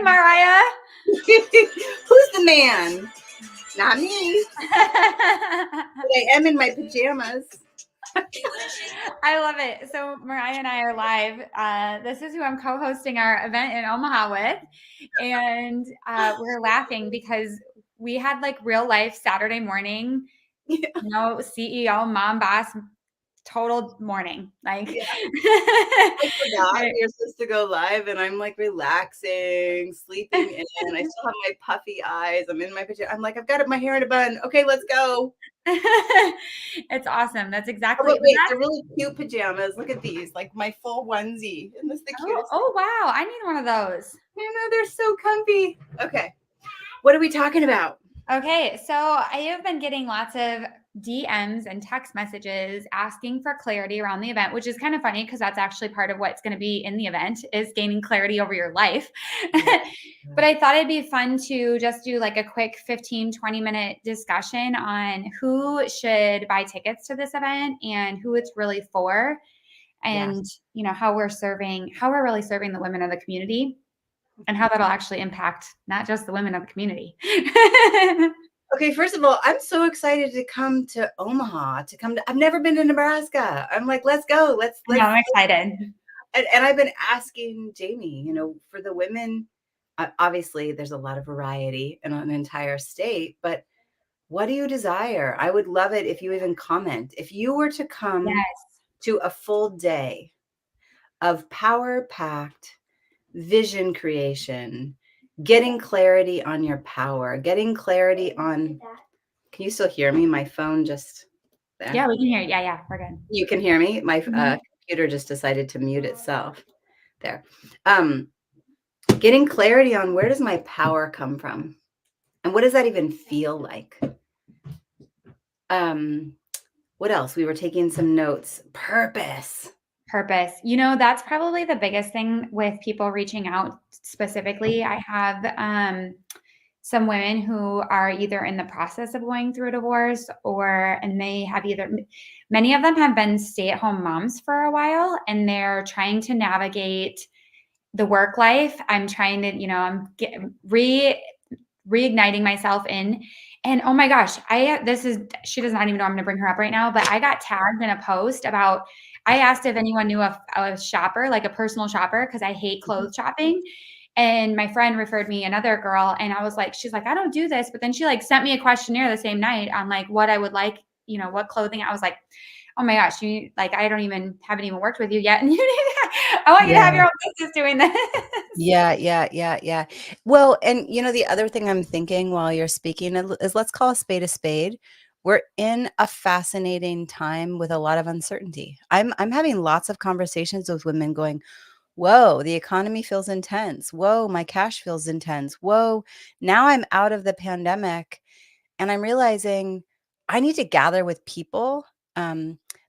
Mariah. Who's the man? Not me. But I am in my pajamas. I love it. So Mariah and I are live. This is who I'm co-hosting our event in Omaha with. And we're laughing because we had like real life Saturday morning, CEO, mom, boss, total morning. Like I forgot we were supposed to go live and I'm like relaxing, sleeping in. I still have my puffy eyes. I'm in my pajamas. I'm like, I've got my hair in a bun. Okay, let's go. It's awesome. That's exactly. Oh, wait, they're really cute pajamas. Look at these, like my full onesie. Isn't this the cutest? Oh wow, I need one of those. I know, they're so comfy. Okay, what are we talking about? Okay, so I have been getting lots of DMs and text messages asking for clarity around the event, which is kind of funny because that's actually part of what's going to be in the event is gaining clarity over your life. But I thought it'd be fun to just do like a quick 15-20 minute discussion on who should buy tickets to this event and who it's really for, and how we're really serving the women of the community and how that'll actually impact not just the women of the community. Okay, first of all, I'm so excited to come to Omaha, I've never been to Nebraska. I'm like, let's go. I'm excited. And I've been asking Jamie, for the women, obviously there's a lot of variety in an entire state, but what do you desire? I would love it if you even comment. If you were to come to a full day of power-packed vision creation, getting clarity on your power, getting clarity on, can you still hear me? My phone just there. Yeah, we can hear you. Yeah, we're good. You can hear me? My computer just decided to mute itself. There. Getting clarity on where does my power come from? And what does that even feel like? What else? We were taking some notes. Purpose. That's probably the biggest thing with people reaching out specifically. I have some women who are either in the process of going through a divorce and they have many of them have been stay-at-home moms for a while and they're trying to navigate the work life. I'm trying to, I'm reigniting myself in. And oh my gosh, she does not even know I'm going to bring her up right now, but I got tagged in a post about, I asked if anyone knew a shopper, like a personal shopper, because I hate clothes shopping. And my friend referred me another girl and I was like, she's like, I don't do this. But then she like sent me a questionnaire the same night on like what I would like, what clothing. I was like, oh my gosh, haven't even worked with you yet. And I want you to have your own business doing this. Yeah. Well, and the other thing I'm thinking while you're speaking is let's call a spade. We're in a fascinating time with a lot of uncertainty. I'm having lots of conversations with women going, whoa, the economy feels intense. Whoa, my cash feels intense. Whoa, now I'm out of the pandemic and I'm realizing I need to gather with people.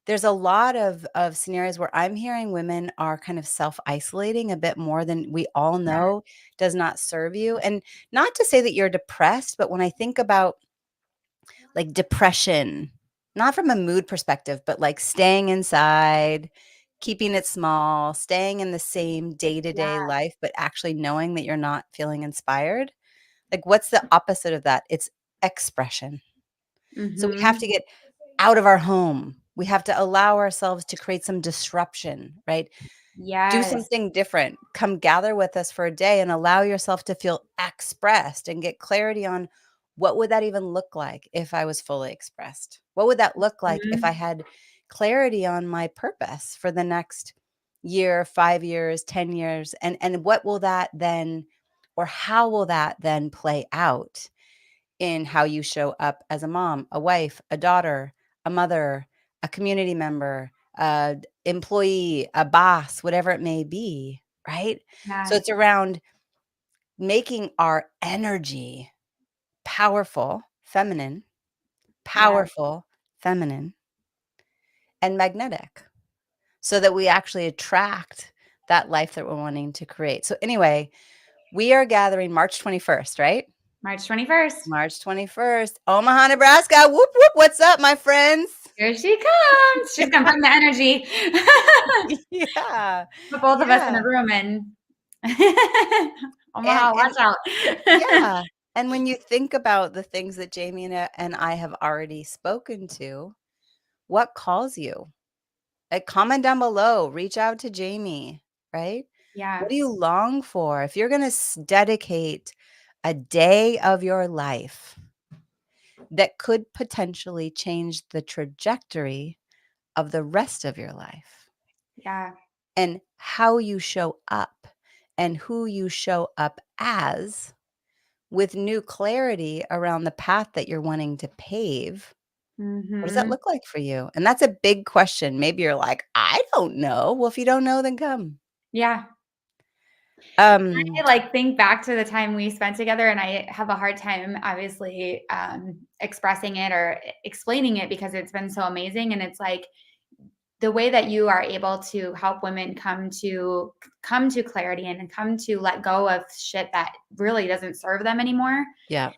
There's a lot of scenarios where I'm hearing women are kind of self-isolating a bit more than we all know does not serve you. And not to say that you're depressed, but when I think about like depression, not from a mood perspective, but like staying inside, keeping it small, staying in the same day-to-day life, but actually knowing that you're not feeling inspired. Like what's the opposite of that? It's expression. So we have to get out of our home. We have to allow ourselves to create some disruption, right? Do something different. Come gather with us for a day and allow yourself to feel expressed and get clarity on what would that even look like if I was fully expressed? What would that look like if I had clarity on my purpose for the next year, 5 years, 10 years? And what will that then, or how will that then play out in how you show up as a mom, a wife, a daughter, a mother, a community member, employee, a boss, whatever it may be, right? So it's around making our energy powerful, feminine, and magnetic so that we actually attract that life that we're wanting to create. So anyway, we are gathering March 21st, right? March 21st. March 21st, Omaha, Nebraska. Whoop, whoop. What's up, my friends? Here she comes. She's going to bring the energy. Yeah. Put both of us in a room and Omaha, And watch out. yeah, and when you think about the things that Jamie and I have already spoken to, what calls you? Like, comment down below, reach out to Jamie, right? Yeah. What do you long for? If you're gonna dedicate a day of your life that could potentially change the trajectory of the rest of your life Yeah. and how you show up and who you show up as with new clarity around the path that you're wanting to pave, what does that Mhm. look like for you? And that's a big question. Maybe you're like, I don't know. Well, if you don't know, then come. Yeah. Um, I, like, think back to the time we spent together, and I have a hard time, obviously, expressing it or explaining it because it's been so amazing, and it's like, the way that you are able to help women come to clarity and come to let go of shit that really doesn't serve them anymore yeah.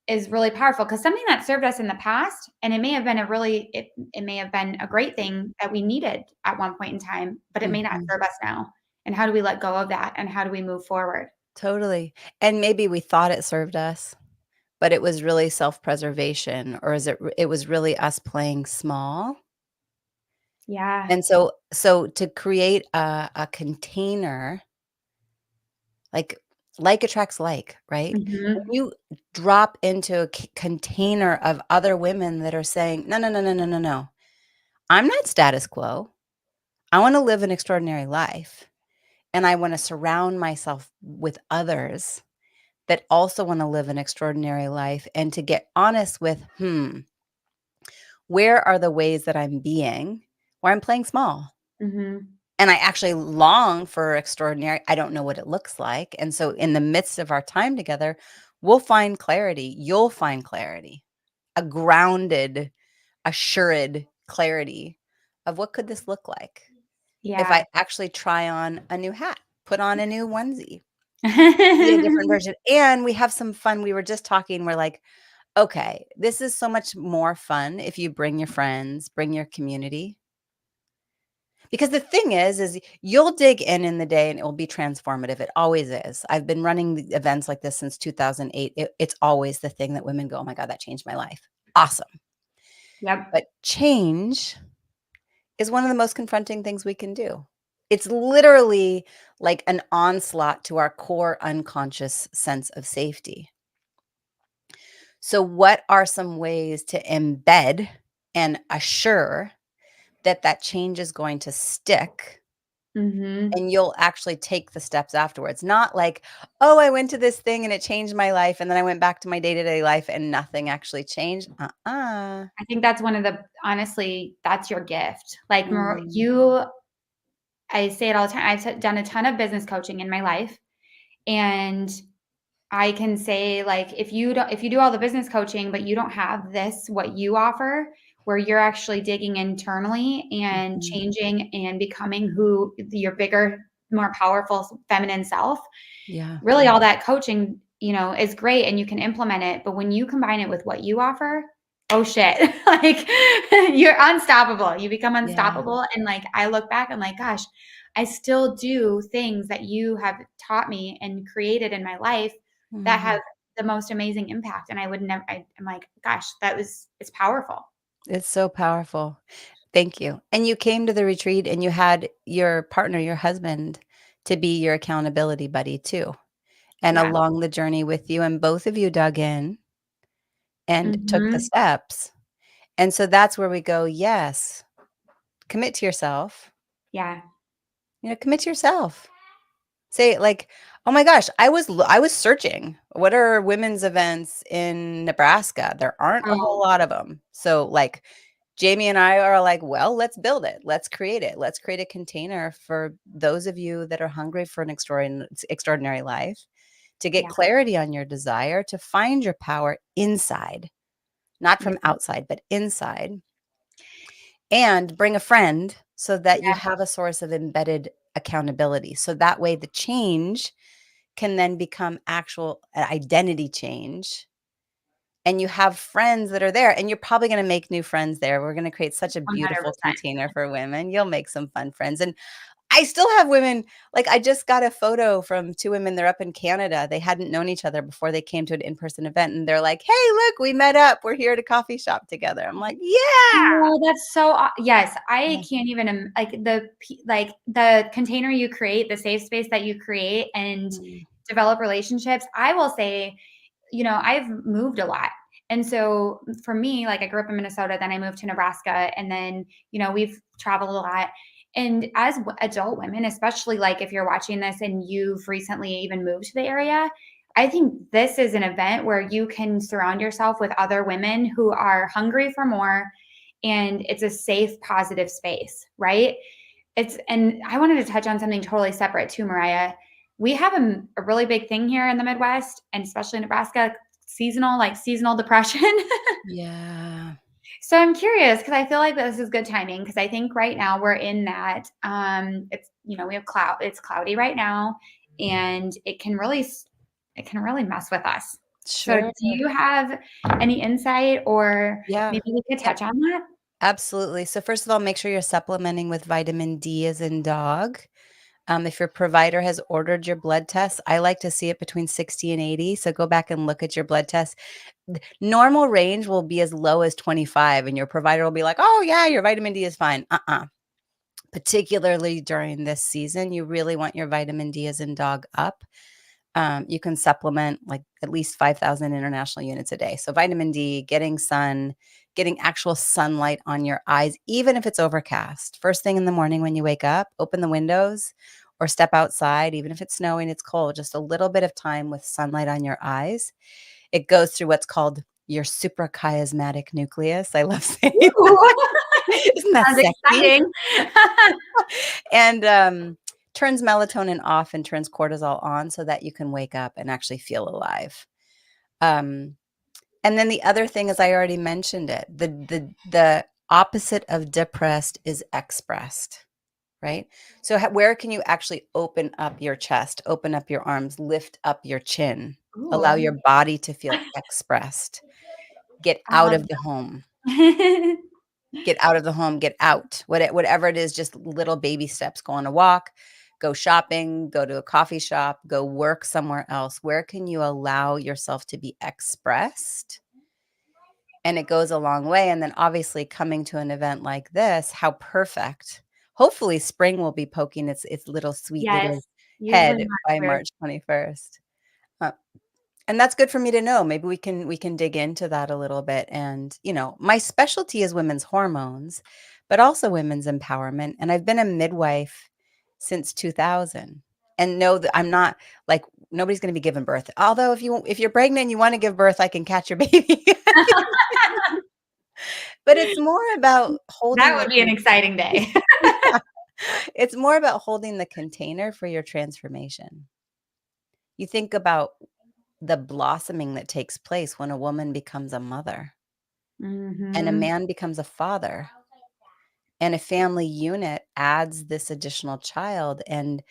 is really powerful, because something that served us in the past, and it may have been it may have been a great thing that we needed at one point in time, but it may not Mhm. serve us now. And how do we let go of that, and how do we move forward? Totally. And maybe we thought it served us, but it was really self-preservation, or is it was really us playing small? Yeah. And so to create a container, like attracts like, right? When Mhm. you drop into a container of other women that are saying, "No, no, no, no, no, no, no. I'm not status quo. I wanna live an extraordinary life, and I wanna surround myself with others that also wanna live an extraordinary life," and to get honest with, where are the ways that I'm being where I'm playing small? Mhm. And I actually long for extraordinary. I don't know what it looks like. And so in the midst of our time together, we'll find clarity. You'll find clarity, a grounded, assured clarity of what could this look like if Yeah. I actually try on a new hat, put on a new onesie, be a different version. And we have some fun. We were just talking, we're like, okay, this is so much more fun if you bring your friends, bring your community. Because the thing is you'll dig in the day and it will be transformative. It always is. I've been running the events like this since 2008. It's always the thing that women go, "Oh my god, that changed my life." Awesome. Yep. But change is one of the most confronting things we can do. It's literally like an onslaught to our core unconscious sense of safety. So what are some ways to embed and assure that that change is going to stick Mhm. and you'll actually take the steps afterwards? Not like, "Oh, I went to this thing and it changed my life, and then I went back to my day-to-day life and nothing actually changed." Uh-uh. I think that's one of the honestly, that's your gift. Like, Mm, you I say it all the time. I've done a ton of business coaching in my life, and I can say, like, if you do all the business coaching, but you don't have this, what you offer, where you're actually digging internally and mhm. changing and becoming who your bigger, more powerful feminine self, Yeah, really all that coaching, is great and you can implement it. But when you combine it with what you offer, oh shit, like you're unstoppable. You become yeah. unstoppable. And like, I look back, I'm like, gosh, I still do things that you have taught me and created in my life that have Mhm. the most amazing impact. And I would never, I'm like, gosh, it's powerful. It's so powerful. Thank you. And you came to the retreat and you had your partner, your husband, to be your accountability buddy too, and Yeah. along the journey with you, and both of you dug in and took the Hmm. steps. And so that's where we go, yes, commit to yourself. Yeah. Commit to yourself. Say like, "Oh my gosh, I was searching. What are women's events in Nebraska? There aren't a whole Oh, lot of them." So like Jamie and I are like, "Well, let's build it. Let's create it. Let's create a container for those of you that are hungry for an extraordinary life, to get yeah. clarity on your desire, to find your power inside, not Yeah. from outside, but inside, and bring a friend so that you Yeah. have a source of embedded accountability. So that way the change can then become actual identity change. And you have friends that are there, and you're probably going to make new friends there. We're going to create such a beautiful 100%. container for women. You'll make some fun friends. And I still have women like, I just got a photo from 2 women, they're up in Canada, they hadn't known each other before they came to an in-person event, and they're like, "Hey, look, we met up, we're here at a coffee shop together." I'm like, "Yeah!" No, that's so yes, Yeah. I can't even like like the container you create, the safe space that you create and Mm. develop relationships. I will say, I've moved a lot. And so for me, like I grew up in Minnesota, then I moved to Nebraska, and then, we've traveled a lot. And as adult women, especially like if you're watching this and you've recently even moved to the area, I think this is an event where you can surround yourself with other women who are hungry for more, and it's a safe, positive space, right? And I wanted to touch on something totally separate too, Mariah. We have a really big thing here in the Midwest, and especially in Nebraska, seasonal depression. Yeah. So I'm curious because I feel like this is good timing because I think right now we're in that. It's we have it's cloudy right now, and it can really mess with us. So do Sure. you have any insight, or Yeah. maybe we could Yep. touch on that? Absolutely. So first of all, make sure you're supplementing with vitamin D as in dog. If your provider has ordered your blood tests, I like to see it between 60 and 80. So go back and look at your blood tests. Normal range will be as low as 25, and your provider will be like, "Oh, yeah, your vitamin D is fine." Particularly during this season, you really want your vitamin D as in dog up. You can supplement like at least 5,000 international units a day. So vitamin D, getting sun, getting actual sunlight on your eyes, even if it's overcast. First thing in the morning when you wake up, open the windows or step outside, even if it's snowing, it's cold, just a little bit of time with sunlight on your eyes. It goes through what's called your suprachiasmatic nucleus. I love saying that. Ooh, Isn't that sounds sexy? exciting. And turns melatonin off and turns cortisol on so that you can wake up and actually feel alive. Um, and then the other thing is I already mentioned it. The opposite of depressed is expressed, right? So where can you actually open up your chest, open up your arms, lift up your chin, allow Ooh. your body to feel expressed. Get I out love of the home. that. Get out of the home, get out. Whatever it is, just little baby steps. Go on a walk, go shopping, go to a coffee shop, go work somewhere else. Where can you allow yourself to be expressed? And it goes a long way. And then obviously coming to an event like this, how perfect. Hopefully spring will be poking its little sweet little Yes, usually head March by we're March 21st. Uh, and that's good for me to know. Maybe we can dig into that a little bit. And, my specialty is women's hormones, but also women's empowerment. And I've been a midwife since 2000 and know that I'm not like nobody's going to be giving birth. Although if you're pregnant and you want to give birth, I can catch your baby. But it's more about that holding would be an exciting day. yeah, it's more about holding the container for your transformation. You think about the blossoming that takes place when a woman becomes a mother and a Mhm. man becomes a father and a family unit adds this additional child and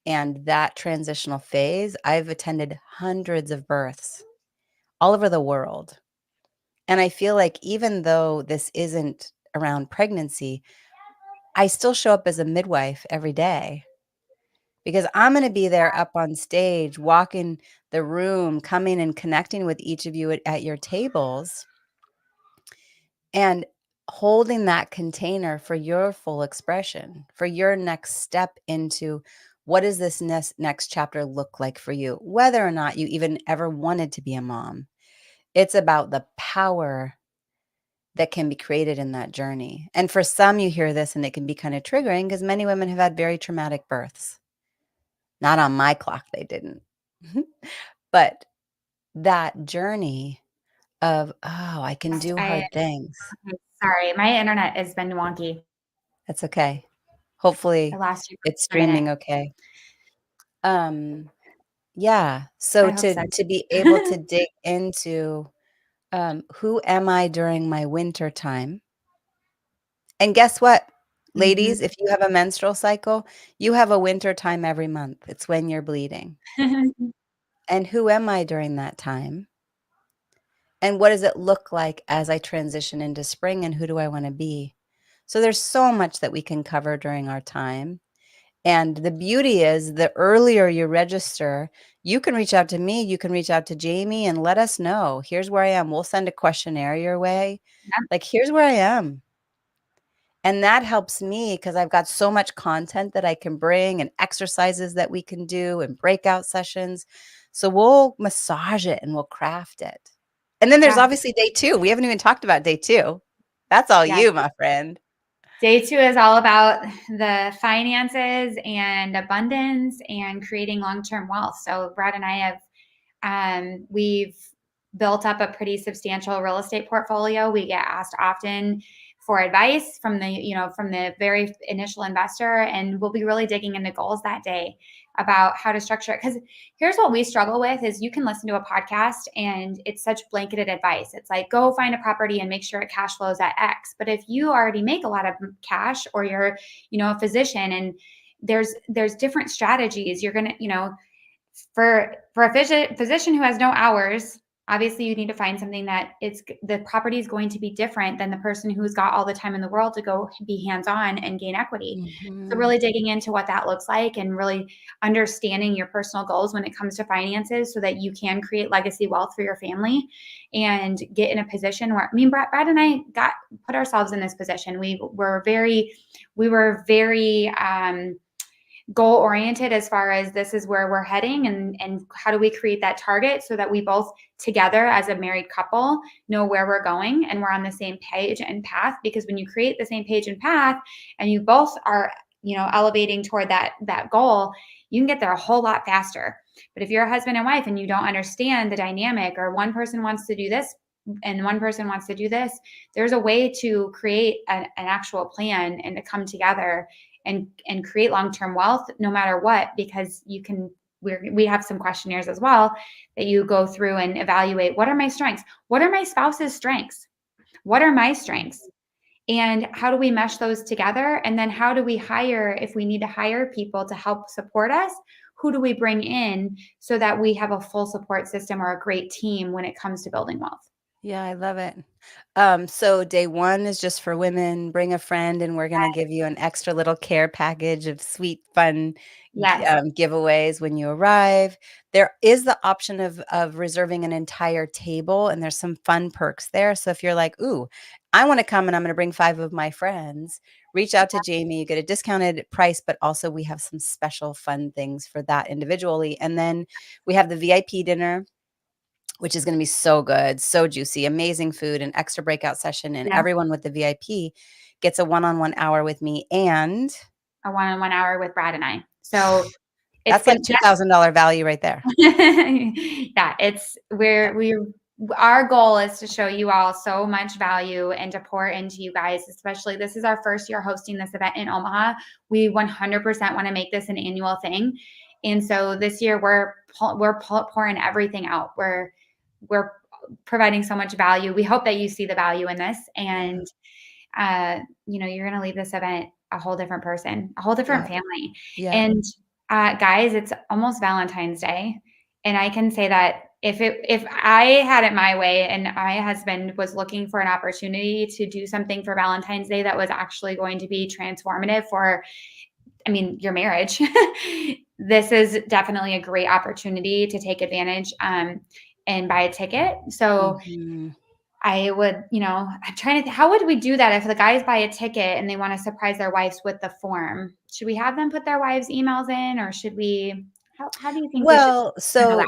that transitional phase. I've attended hundreds of births all over the world. And I feel like even though this isn't around pregnancy, I still show up as a midwife every day because I'm going to be there up on stage, walking the room, coming and connecting with each of you at your tables and holding that container for your full expression, for your next step into what does this next chapter look like for you, whether or not you even ever wanted to be a mom. It's about the power that can be created in that journey. And for some, you hear this and it can be kind of triggering because many women have had very traumatic births. Not on my clock, they didn't. But that journey of, oh, I can do I hard things. sorry, my internet has been wonky. That's okay. I Hopefully lost you it's for a minute. streaming okay. Um, yeah, so I hope so. to be able to dig into, who am I during my winter time? And guess what, Mhm. ladies, if you have a menstrual cycle, you have a winter time every month. It's when you're bleeding. And who am I during that time? And what does it look like as I transition into spring, and who do I wanna be? So there's so much that we can cover during our time. And the beauty is the earlier you register, you can reach out to me, you can reach out to Jamie and let us know. Here's where I am. We'll send a questionnaire your way. Yep. Like, here's where I am. And that helps me because I've got so much content that I can bring and exercises that we can do and breakout sessions. So we'll massage it and we'll craft it. And then there's Yeah. obviously day 2. We haven't even talked about day 2. That's all Yeah. you, my friend. Day 2 is all about the finances and abundance and creating long-term wealth. So Brad and I have, we've built up a pretty substantial real estate portfolio. We get asked often for advice from the very initial investor, and we'll be really digging into goals that day about how to structure it. Because here's what we struggle with is you can listen to a podcast and it's such blanketed advice. It's like, go find a property and make sure it cash flows at X. But if you already make a lot of cash, or you're, a physician, and there's different strategies, you're gonna, for a physician who has no hours, obviously you need to find something that the property is going to be different than the person who's got all the time in the world to go be hands-on and gain equity. So Mhm. really digging into what that looks like and really understanding your personal goals when it comes to finances so that you can create legacy wealth for your family and get in a position where, Brad and I put ourselves in this position. We were very goal oriented as far as this is where we're heading, and how do we create that target so that we both together as a married couple know where we're going and we're on the same page and path. Because when you create the same page and path and you both are elevating toward that goal, you can get there a whole lot faster. But if you're a husband and wife and you don't understand the dynamic, or one person wants to do this and one person wants to do this, there's a way to create an actual plan and to come together and create long-term wealth no matter what. Because we have some questionnaires as well that you go through and evaluate, what are my strengths, what are my spouse's strengths, what are my strengths, and how do we mesh those together? And then how do we hire, if we need to hire people to help support us, who do we bring in so that we have a full support system or a great team when it comes to building wealth? Yeah, I love it. So day 1 is just for women. Bring a friend, and we're gonna give you an extra little care package of sweet, fun Yes. giveaways when you arrive. There is the option of reserving an entire table, and there's some fun perks there. So if you're like, "Ooh, I want to come and I'm going to bring 5 of my friends," reach out to Jamie. You get a discounted price, but also we have some special fun things for that individually. And then we have the VIP dinner, which is gonna be so good, so juicy, amazing food, an extra breakout session, and Yeah. everyone with the VIP gets a one-on-one hour with me, and A one-on-one hour with Brad and I. So it's that's gonna like $2,000 value right there. yeah, Yeah. our goal is to show you all so much value and to pour into you guys. Especially, this is our first year hosting this event in Omaha. We 100% want to make this an annual thing. And so this year we're pouring everything out. We're providing so much value. We hope that you see the value in this, Yeah. and you're going to leave this event a whole different person, a whole different Yeah. family. Yeah. And guys, it's almost Valentine's Day, and I can say that if I had it my way and my husband was looking for an opportunity to do something for Valentine's Day that was actually going to be transformative for, your marriage, this is definitely a great opportunity to take advantage and buy a ticket. So Mhm. I would, I'm trying to how would we do that if the guys buy a ticket and they want to surprise their wives with the form? Should we have them put their wives' emails in, or should we how do you think we should Well, handle that? so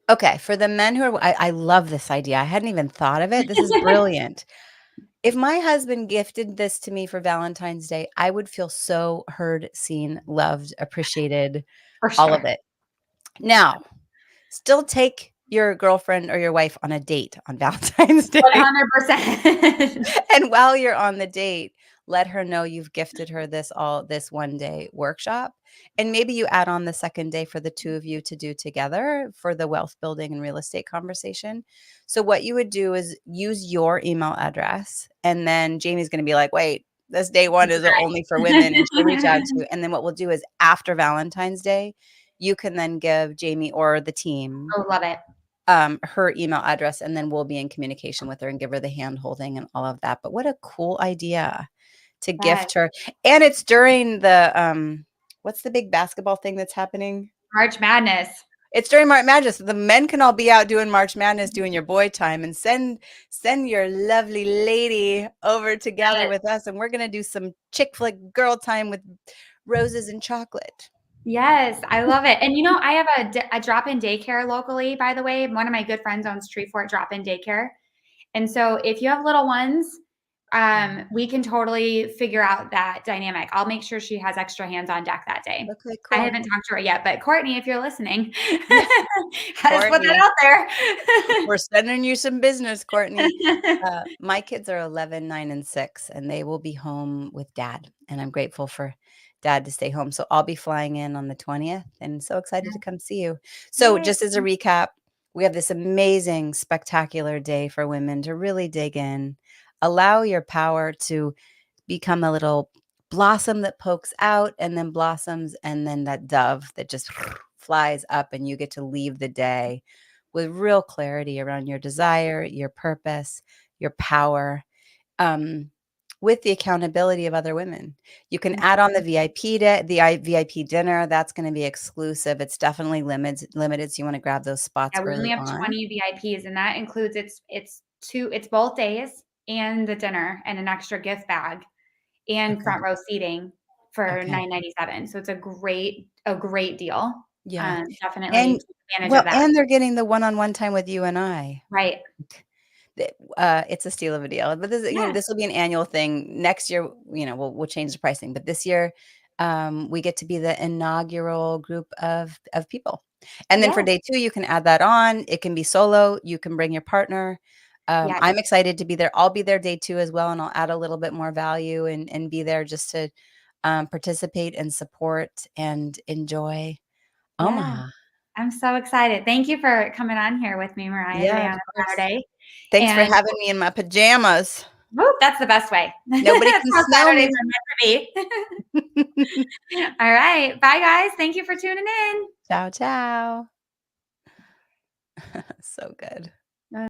okay, for the men who are I love this idea. I hadn't even thought of it. This is brilliant. If my husband gifted this to me for Valentine's Day, I would feel so heard, seen, loved, appreciated, For all of sure. it. Now, still take your girlfriend or your wife on a date on Valentine's Day. 100%. And while you're on the date, let her know you've gifted her this one day workshop. And maybe you add on the second day for the 2 of you to do together for the wealth building and real estate conversation. So what you would do is use your email address, and then Jamie's gonna be like, "Wait, this day 1 is only for women," and she'll reach out to you. And then what we'll do is after Valentine's Day, you can then give Jamie or the team Oh, love it. her email address, and then we'll be in communication with her and give her the hand holding and all of that. But what a cool idea to That gift her. And it's during the what's the big basketball thing that's happening? March Madness. It's during March Madness. The men can all be out doing March Madness, doing your boy time, and send your lovely lady over to gather Yes. with us, and we're gonna do some chick flick girl time with roses and chocolate. Yes, I love it. And I have a drop-in daycare locally, by the way. One of my good friends owns Treefort Drop-in Daycare. And so if you have little ones, we can totally figure out that dynamic. I'll make sure she has extra hands on deck that day. Okay, I cool. haven't talked to her yet, but Courtney, if you're listening, Yeah, let's put that Courtney. out there. We're sending you some business, Courtney. My kids are 11, 9, and 6, and they will be home with dad. And I'm grateful for dad to stay home. So I'll be flying in on the 20th and so excited to come see you. So, Yay. just as a recap, we have this amazing, spectacular day for women to really dig in, allow your power to become a little blossom that pokes out and then blossoms, and then that dove that just flies up, and you get to leave the day with real clarity around your desire, your purpose, your power, um, with the accountability of other women. You can add on the VIP dinner. That's going to be exclusive. It's definitely limited, so you want to grab those spots Yeah, we only early have on. 20 VIPs, and that includes it's both days and the dinner and an extra gift bag and Okay. front row seating for Okay. $9.97. So it's a great deal. Yeah. Definitely And take advantage of that. and they're getting the one-on-one time with you and I. Right. It's a steal of a deal, but this, Yeah. this will be an annual thing. Next year, we'll change the pricing, but this year, we get to be the inaugural group of people. And then for Yeah. day 2, you can add that on. It can be solo. You can bring your partner. Yeah. I'm excited to be there. I'll be there day 2 as well, and I'll add a little bit more value and be there just to participate and support and enjoy Yeah. Omaha. I'm so excited. Thank you for coming on here with me, Mariah, Yeah, today of on a course. Saturday. Thanks for And having me in my pajamas. whoop, that's the best way. Nobody That's can how smell Saturdays me. are meant to be. All right. Bye, guys. Thank you for tuning in. Ciao, ciao. So good.